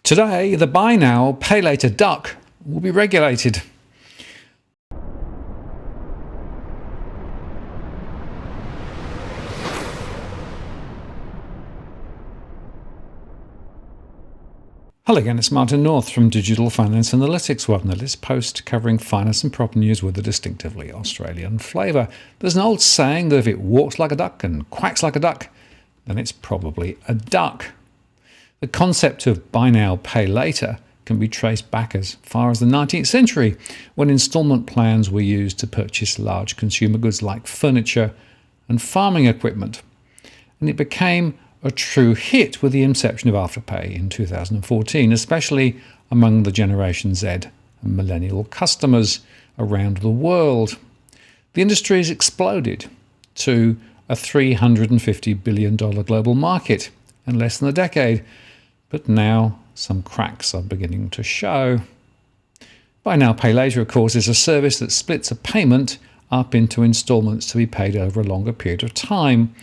Today, the buy now, pay later duck will be regulated. Hello again, it's Martin North from Digital Finance Analytics. Welcome to this post covering finance and property news with a distinctively Australian flavour. There's an old saying that if it walks like a duck and quacks like a duck, then it's probably a duck. The concept of buy now, pay later can be traced back as far as the 19th century, when instalment plans were used to purchase large consumer goods like furniture and farming equipment. And it became a true hit with the inception of Afterpay in 2014, especially among the Generation Z and millennial customers around the world. The industry has exploded to a $350 billion global market in less than a decade, but now some cracks are beginning to show. Buy now, pay later, of course, is a service that splits a payment up into installments to be paid over a longer period of time.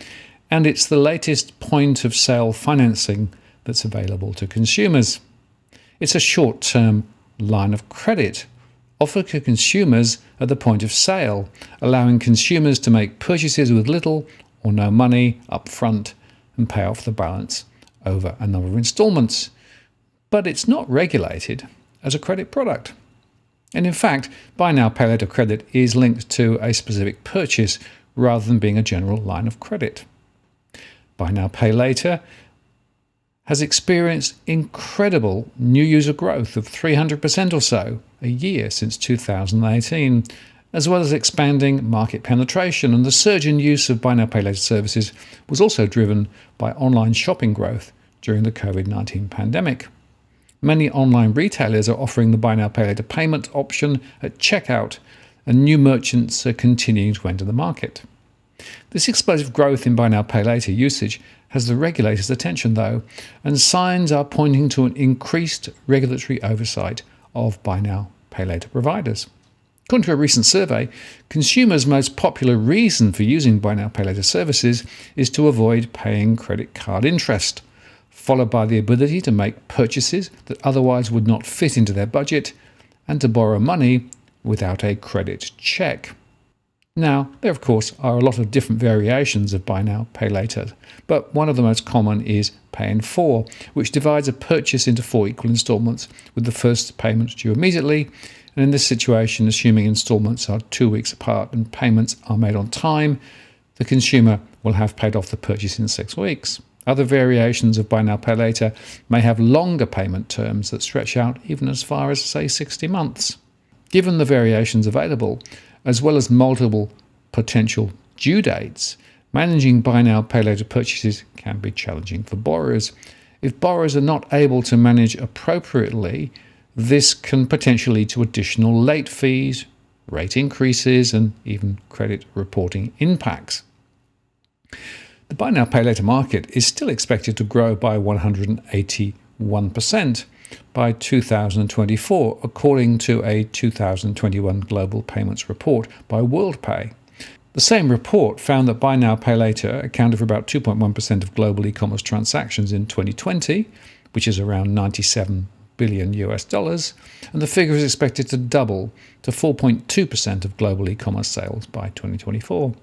And it's the latest point-of-sale financing that's available to consumers. It's a short-term line of credit offered to consumers at the point of sale, allowing consumers to make purchases with little or no money up front and pay off the balance over a number of installments. But it's not regulated as a credit product. And in fact, buy now, pay later credit is linked to a specific purchase rather than being a general line of credit. Buy now, pay later has experienced incredible new user growth of 300% or so a year since 2018, as well as expanding market penetration. And the surge in use of buy now, pay later services was also driven by online shopping growth during the COVID-19 pandemic. Many online retailers are offering the buy now, pay later payment option at checkout, and new merchants are continuing to enter the market. This explosive growth in buy now, pay later usage has the regulators' attention, though, and signs are pointing to an increased regulatory oversight of buy now, pay later providers. According to a recent survey, consumers' most popular reason for using buy now, pay later services is to avoid paying credit card interest, followed by the ability to make purchases that otherwise would not fit into their budget and to borrow money without a credit check. Now, there of course are a lot of different variations of buy now, pay later, but one of the most common is pay in 4, which divides a purchase into 4 equal installments, with the first payment due immediately. And in this situation, assuming installments are 2 weeks apart and payments are made on time, the consumer will have paid off the purchase in 6 weeks. Other variations of buy now, pay later may have longer payment terms that stretch out even as far as, say, 60 months. Given the variations available, as well as multiple potential due dates, managing buy now, pay later purchases can be challenging for borrowers. If borrowers are not able to manage appropriately, this can potentially lead to additional late fees, rate increases, and even credit reporting impacts. The buy now, pay later market is still expected to grow by 181% by 2024, according to a 2021 Global Payments Report by WorldPay. The same report found that buy now, pay later accounted for about 2.1% of global e-commerce transactions in 2020, which is around $97 billion, and the figure is expected to double to 4.2% of global e-commerce sales by 2024.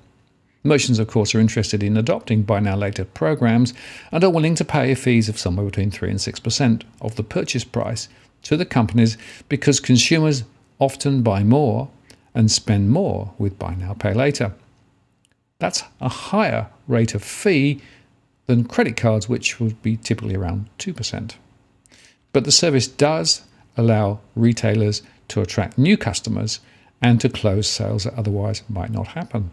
Merchants, of course, are interested in adopting buy now later programs and are willing to pay fees of somewhere between 3 and 6% of the purchase price to the companies because consumers often buy more and spend more with buy now, pay later. That's a higher rate of fee than credit cards, which would be typically around 2%. But the service does allow retailers to attract new customers and to close sales that otherwise might not happen.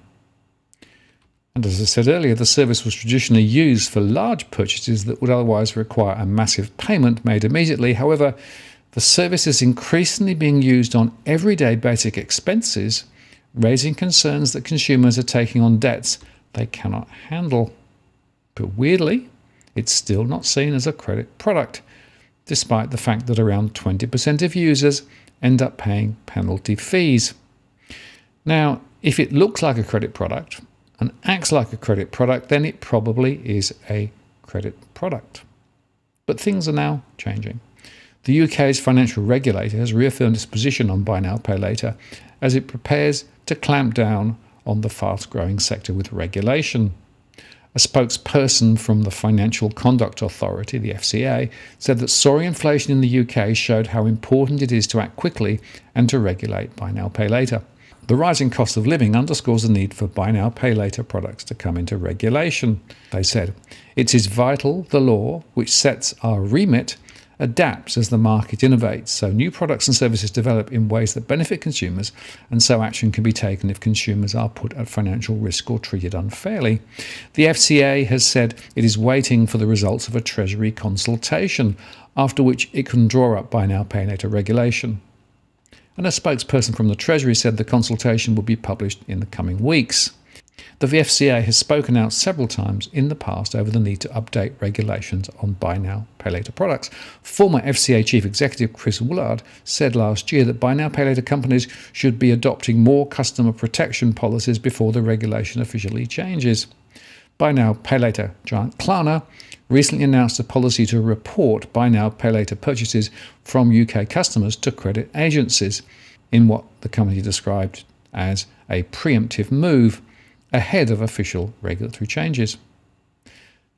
And as I said earlier, the service was traditionally used for large purchases that would otherwise require a massive payment made immediately. However, the service is increasingly being used on everyday basic expenses, raising concerns that consumers are taking on debts they cannot handle. But weirdly, it's still not seen as a credit product, despite the fact that around 20% of users end up paying penalty fees. Now, if it looks like a credit product and acts like a credit product, then it probably is a credit product. But things are now changing. The UK's financial regulator has reaffirmed its position on buy now, pay later as it prepares to clamp down on the fast-growing sector with regulation. A spokesperson from the Financial Conduct Authority, the FCA, said that soaring inflation in the UK showed how important it is to act quickly and to regulate buy now, pay later. The rising cost of living underscores the need for buy now, pay later products to come into regulation, they said. It is vital the law, which sets our remit, adapts as the market innovates, so new products and services develop in ways that benefit consumers, and so action can be taken if consumers are put at financial risk or treated unfairly. The FCA has said it is waiting for the results of a Treasury consultation, after which it can draw up buy now, pay later regulation. And a spokesperson from the Treasury said the consultation will be published in the coming weeks. The FCA has spoken out several times in the past over the need to update regulations on buy now, pay later products. Former FCA Chief Executive Chris Woolard said last year that buy now, pay later companies should be adopting more customer protection policies before the regulation officially changes. Buy now, pay later giant Klarna recently announced a policy to report buy now, pay later purchases from UK customers to credit agencies in what the company described as a preemptive move ahead of official regulatory changes.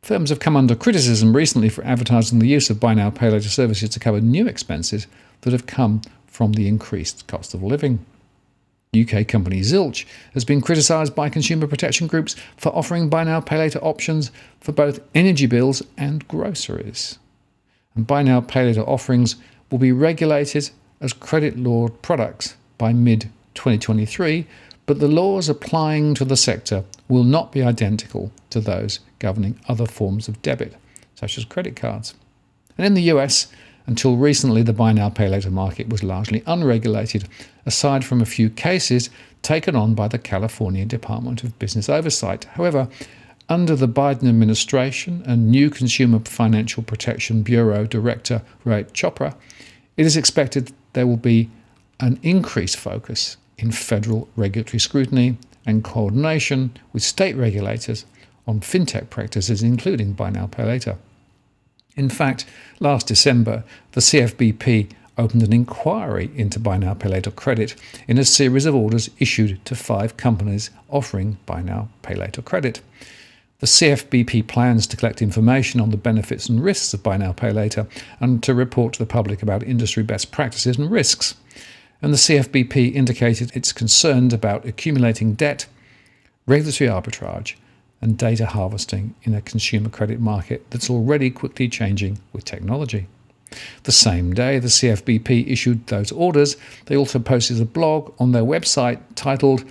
Firms have come under criticism recently for advertising the use of buy now, pay later services to cover new expenses that have come from the increased cost of living. UK company Zilch has been criticised by consumer protection groups for offering buy now, pay later options for both energy bills and groceries. And buy now, pay later offerings will be regulated as credit law products by mid-2023, but the laws applying to the sector will not be identical to those governing other forms of debit, such as credit cards. And in the US, until recently, the buy now, pay later market was largely unregulated, aside from a few cases taken on by the California Department of Business Oversight. However, under the Biden administration and new Consumer Financial Protection Bureau Director Ray Chopra, it is expected there will be an increased focus in federal regulatory scrutiny and coordination with state regulators on fintech practices, including buy now, pay later. In fact, last December, the CFBP opened an inquiry into buy now, pay later credit in a series of orders issued to 5 companies offering buy now, pay later credit. The CFBP plans to collect information on the benefits and risks of buy now, pay later and to report to the public about industry best practices and risks. And the CFBP indicated it's concerned about accumulating debt, regulatory arbitrage, and data harvesting in a consumer credit market that's already quickly changing with technology. The same day the CFBP issued those orders, they also posted a blog on their website titled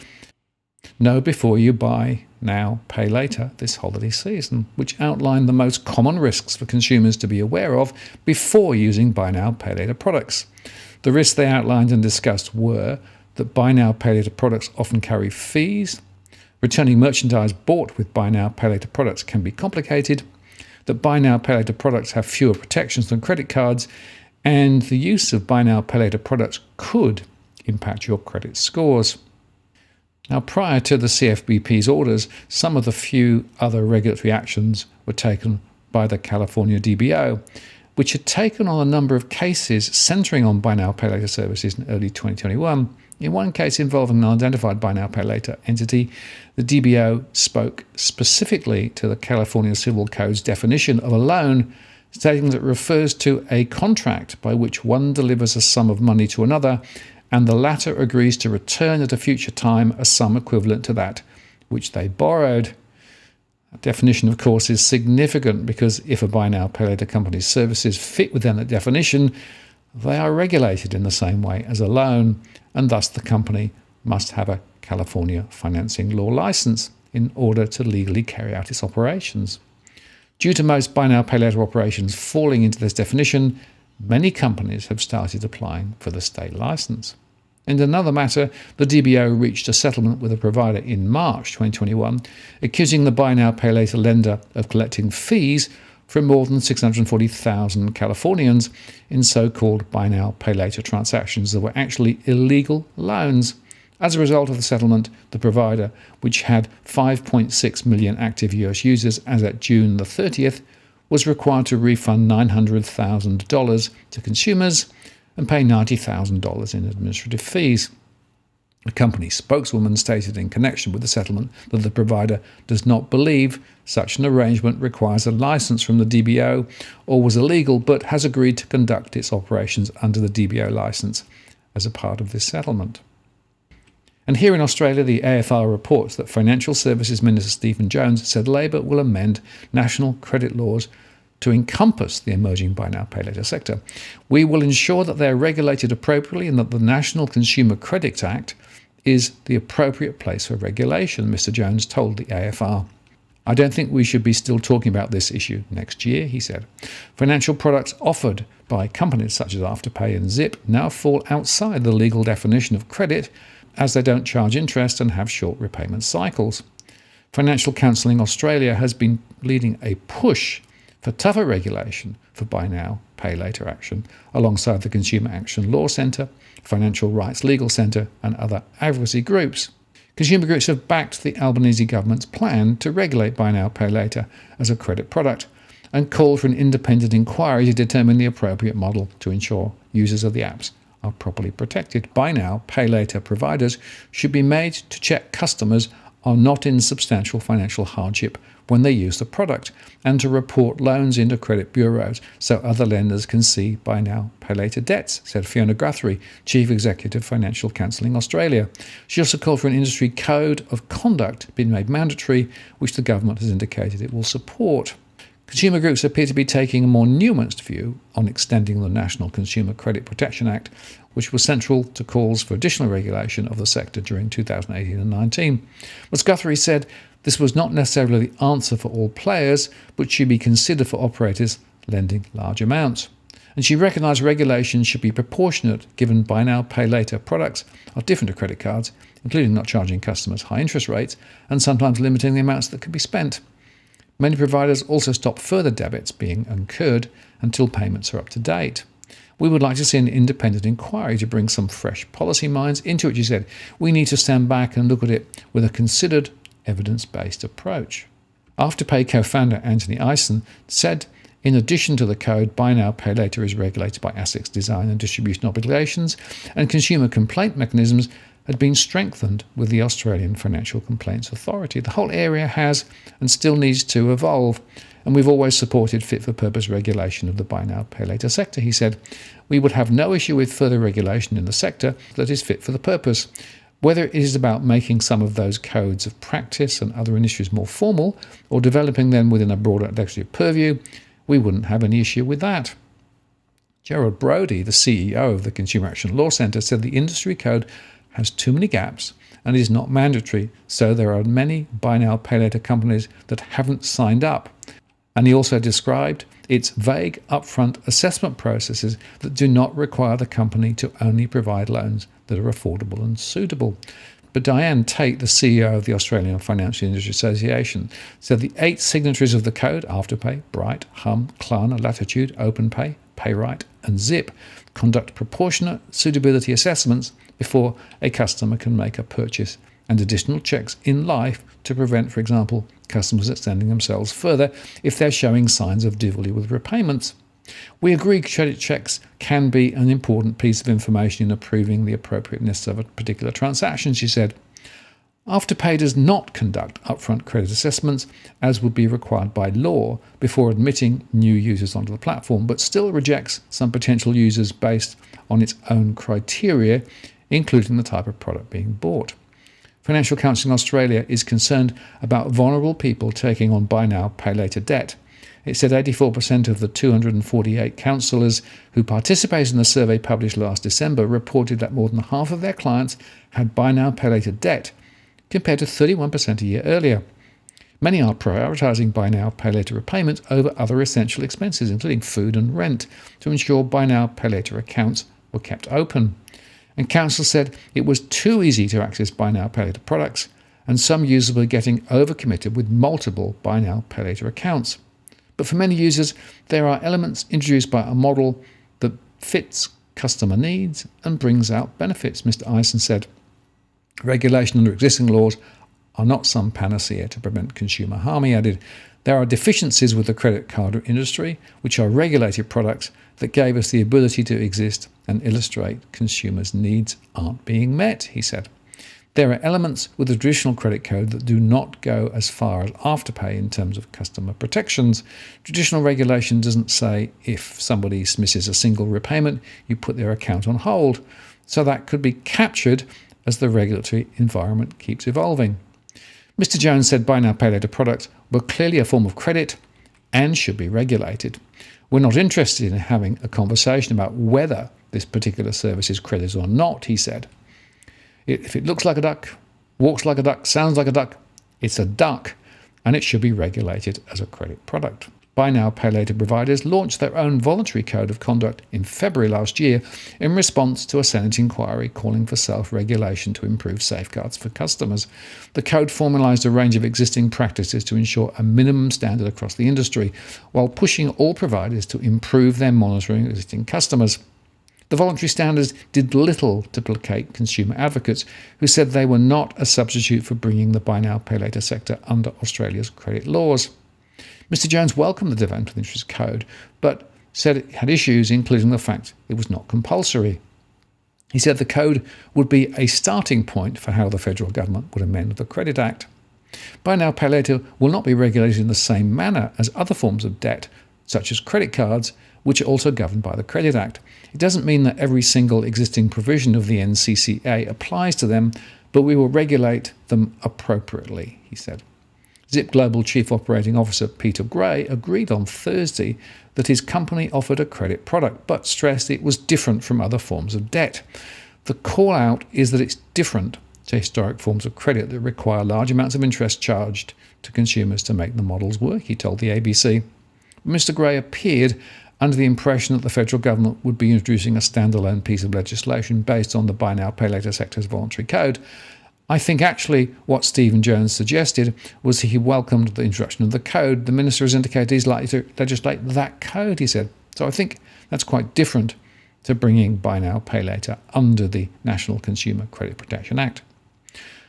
"Know Before You Buy Now, Pay Later This Holiday Season," which outlined the most common risks for consumers to be aware of before using buy now, pay later products. The risks they outlined and discussed were that buy now, pay later products often carry fees, returning merchandise bought with buy now, pay later products can be complicated, that buy now, pay later products have fewer protections than credit cards, and the use of buy now, pay later products could impact your credit scores. Now, prior to the CFBP's orders, some of the few other regulatory actions were taken by the California DBO, which had taken on a number of cases centering on buy now, pay later services in early 2021. In one case involving an unidentified buy now, pay later entity, the DBO spoke specifically to the California Civil Code's definition of a loan, stating that it refers to a contract by which one delivers a sum of money to another, and the latter agrees to return at a future time a sum equivalent to that which they borrowed. That definition, of course, is significant because if a buy now, pay later company's services fit within that definition, they are regulated in the same way as a loan, and thus the company must have a California financing law license in order to legally carry out its operations. Due to most buy now, pay later operations falling into this definition, many companies have started applying for the state license. In another matter, the DBO reached a settlement with a provider in March 2021, accusing the buy now, pay later lender of collecting fees from more than 640,000 Californians in so-called buy now, pay later transactions that were actually illegal loans. As a result of the settlement, the provider, which had 5.6 million active US users as at June the 30th, was required to refund $900,000 to consumers and pay $90,000 in administrative fees. A company spokeswoman stated in connection with the settlement that the provider does not believe such an arrangement requires a license from the DBO or was illegal, but has agreed to conduct its operations under the DBO license as a part of this settlement. And here in Australia, the AFR reports that Financial Services Minister Stephen Jones said Labor will amend national credit laws to encompass the emerging buy now, pay later sector. We will ensure that they are regulated appropriately and that the National Consumer Credit Act is the appropriate place for regulation, Mr. Jones told the AFR. I don't think we should be still talking about this issue next year, he said. Financial products offered by companies such as Afterpay and Zip now fall outside the legal definition of credit, as they don't charge interest and have short repayment cycles. Financial Counselling Australia has been leading a push for tougher regulation for buy now, pay later action, alongside the Consumer Action Law Centre, Financial Rights Legal Centre and other advocacy groups. Consumer groups have backed the Albanese government's plan to regulate buy now, pay later as a credit product and called for an independent inquiry to determine the appropriate model to ensure users of the apps are properly protected. Buy now, pay later providers should be made to check customers are not in substantial financial hardship when they use the product and to report loans into credit bureaus so other lenders can see buy now, pay later debts, said Fiona Guthrie, Chief Executive Financial Counselling Australia. She also called for an industry code of conduct being made mandatory, which the government has indicated it will support. Consumer groups appear to be taking a more nuanced view on extending the National Consumer Credit Protection Act, which was central to calls for additional regulation of the sector during 2018 and 19. As Guthrie said, this was not necessarily the answer for all players, but should be considered for operators lending large amounts. And she recognised regulation should be proportionate, given buy now, pay later products are different to credit cards, including not charging customers high interest rates and sometimes limiting the amounts that could be spent. Many providers also stop further debits being incurred until payments are up to date. We would like to see an independent inquiry to bring some fresh policy minds into it, she said. We need to stand back and look at it with a considered, evidence-based approach. Afterpay co-founder Anthony Eisen said, in addition to the code, buy now, pay later is regulated by ASIC's design and distribution obligations, and consumer complaint mechanisms had been strengthened with the Australian Financial Complaints Authority. The whole area has and still needs to evolve, and we've always supported fit-for-purpose regulation of the buy now, pay later sector, he said. We would have no issue with further regulation in the sector that is fit for the purpose. Whether it is about making some of those codes of practice and other industries more formal or developing them within a broader legislative purview, we wouldn't have any issue with that. Gerald Brodie, the CEO of the Consumer Action Law Centre, said the industry code has too many gaps and is not mandatory, so there are many buy now, pay later companies that haven't signed up. And he also described its vague upfront assessment processes that do not require the company to only provide loans that are affordable and suitable. But Diane Tate, the CEO of the Australian Financial Industry Association, said the 8 signatories of the code, Afterpay, Bright, Hum, Klarna, Latitude, OpenPay, PayRight and Zip, conduct proportionate suitability assessments before a customer can make a purchase and additional checks in life to prevent, for example, customers extending themselves further if they're showing signs of difficulty with repayments. We agree credit checks can be an important piece of information in approving the appropriateness of a particular transaction, she said. Afterpay does not conduct upfront credit assessments, as would be required by law, before admitting new users onto the platform, but still rejects some potential users based on its own criteria, including the type of product being bought. Financial Counselling Australia is concerned about vulnerable people taking on buy now, pay later debt. It said 84% of the 248 counsellors who participated in the survey published last December reported that more than half of their clients had buy now, pay later debt, compared to 31% a year earlier. Many are prioritising buy now, pay later repayments over other essential expenses, including food and rent, to ensure buy now, pay later accounts were kept open. And counsel said it was too easy to access buy now, pay later products, and some users were getting overcommitted with multiple buy now, pay later accounts. But for many users, there are elements introduced by a model that fits customer needs and brings out benefits, Mr. Eisen said. Regulation under existing laws are not some panacea to prevent consumer harm, he added. There are deficiencies with the credit card industry, which are regulated products that gave us the ability to exist and illustrate consumers' needs aren't being met, he said. There are elements with the traditional credit code that do not go as far as Afterpay in terms of customer protections. Traditional regulation doesn't say if somebody misses a single repayment, you put their account on hold. So that could be captured as the regulatory environment keeps evolving. Mr. Jones said buy now, pay later products were clearly a form of credit and should be regulated. We're not interested in having a conversation about whether this particular service is credit or not, he said. If it looks like a duck, walks like a duck, sounds like a duck, it's a duck, and it should be regulated as a credit product. Buy now, pay later providers launched their own voluntary code of conduct in February last year in response to a Senate inquiry calling for self-regulation to improve safeguards for customers. The code formalised a range of existing practices to ensure a minimum standard across the industry, while pushing all providers to improve their monitoring of existing customers. The voluntary standards did little to placate consumer advocates who said they were not a substitute for bringing the buy now, pay later sector under Australia's credit laws. Mr. Jones welcomed the development of the industry's code, but said it had issues, including the fact it was not compulsory. He said the code would be a starting point for how the federal government would amend the Credit Act. Buy now, pay later will not be regulated in the same manner as other forms of debt, such as credit cards, which are also governed by the Credit Act. It doesn't mean that every single existing provision of the NCCA applies to them, but we will regulate them appropriately, he said. Zip Global Chief Operating Officer Peter Gray agreed on Thursday that his company offered a credit product, but stressed it was different from other forms of debt. The call-out is that it's different to historic forms of credit that require large amounts of interest charged to consumers to make the models work, he told the ABC. Mr. Gray appeared under the impression that the federal government would be introducing a standalone piece of legislation based on the buy now, pay later sector's voluntary code. I think actually what Stephen Jones suggested was he welcomed the introduction of the code. The minister has indicated he's likely to legislate that code, he said. So I think that's quite different to bringing buy now, pay later under the National Consumer Credit Protection Act.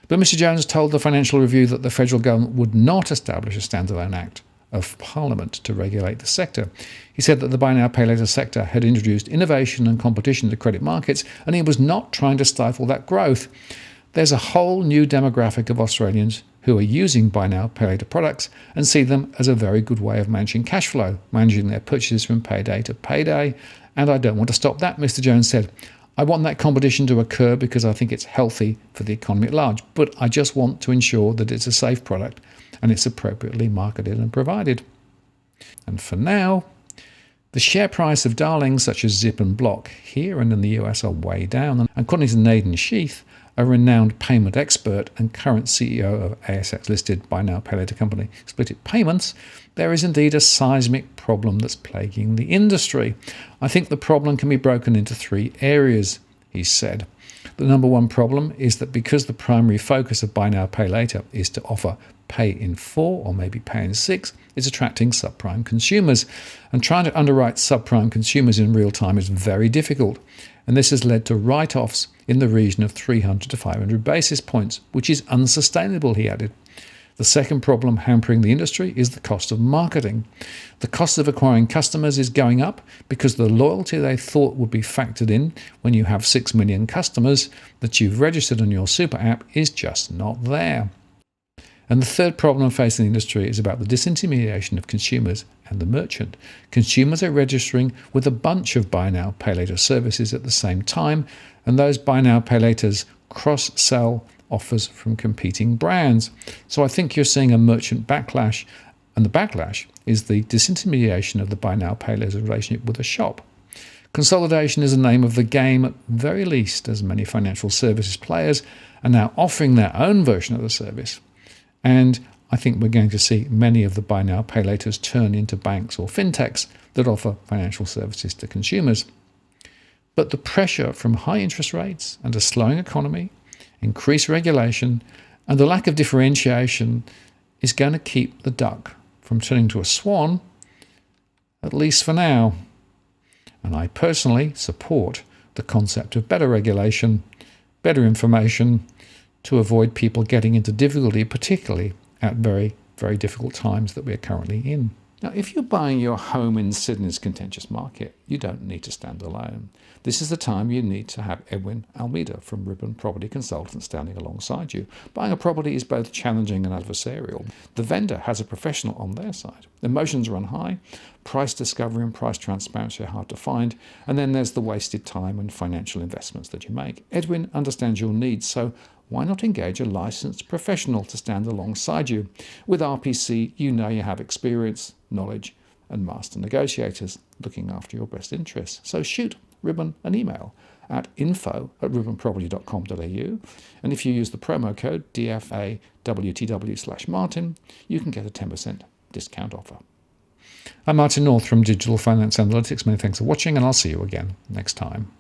But Mr. Jones told the Financial Review that the federal government would not establish a standalone act of Parliament to regulate the sector. He said that the buy now, pay later sector had introduced innovation and competition to credit markets, and he was not trying to stifle that growth. There's a whole new demographic of Australians who are using buy now, pay later products and see them as a very good way of managing cash flow, managing their purchases from payday to payday, and I don't want to stop that, Mr. Jones said. I want that competition to occur because I think it's healthy for the economy at large, but I just want to ensure that it's a safe product and it's appropriately marketed and provided. And for now, the share price of darlings such as Zip and Block here and in the US are way down. And according to Nathan Sheath, a renowned payment expert and current CEO of ASX-listed buy now, pay later company Split It Payments, there is indeed a seismic problem that's plaguing the industry. I think the problem can be broken into three areas, he said. The number one problem is that because the primary focus of buy now, pay later is to offer pay in 4 or maybe pay in 6, it's attracting subprime consumers. And trying to underwrite subprime consumers in real time is very difficult. And this has led to write-offs in the region of 300 to 500 basis points, which is unsustainable, he added. The second problem hampering the industry is the cost of marketing. The cost of acquiring customers is going up because the loyalty they thought would be factored in when you have 6 million customers that you've registered on your super app is just not there. And the third problem facing the industry is about the disintermediation of consumers and the merchant. Consumers are registering with a bunch of buy now, pay later services at the same time, and those buy now, pay laters cross-sell offers from competing brands. So I think you're seeing a merchant backlash, and the backlash is the disintermediation of the buy now, pay later relationship with a shop. Consolidation is the name of the game, at very least, as many financial services players are now offering their own version of the service. And I think we're going to see many of the buy now, pay laters turn into banks or fintechs that offer financial services to consumers. But the pressure from high interest rates and a slowing economy, increased regulation, and the lack of differentiation is going to keep the duck from turning to a swan, at least for now. And I personally support the concept of better regulation, better information, to avoid people getting into difficulty, particularly at very, very difficult times that we're currently in. Now, if you're buying your home in Sydney's contentious market, you don't need to stand alone. This is the time you need to have Edwin Almeida from Ribbon Property Consultants standing alongside you. Buying a property is both challenging and adversarial. The vendor has a professional on their side. Emotions run high, price discovery and price transparency are hard to find, and then there's the wasted time and financial investments that you make. Edwin understands your needs, so why not engage a licensed professional to stand alongside you? With RPC, you know you have experience, knowledge, and master negotiators looking after your best interests. So shoot Ribbon an email at info@ribbonproperty.com.au, and if you use the promo code DFAWTW/Martin, you can get a 10% discount offer. I'm Martin North from Digital Finance Analytics. Many thanks for watching, and I'll see you again next time.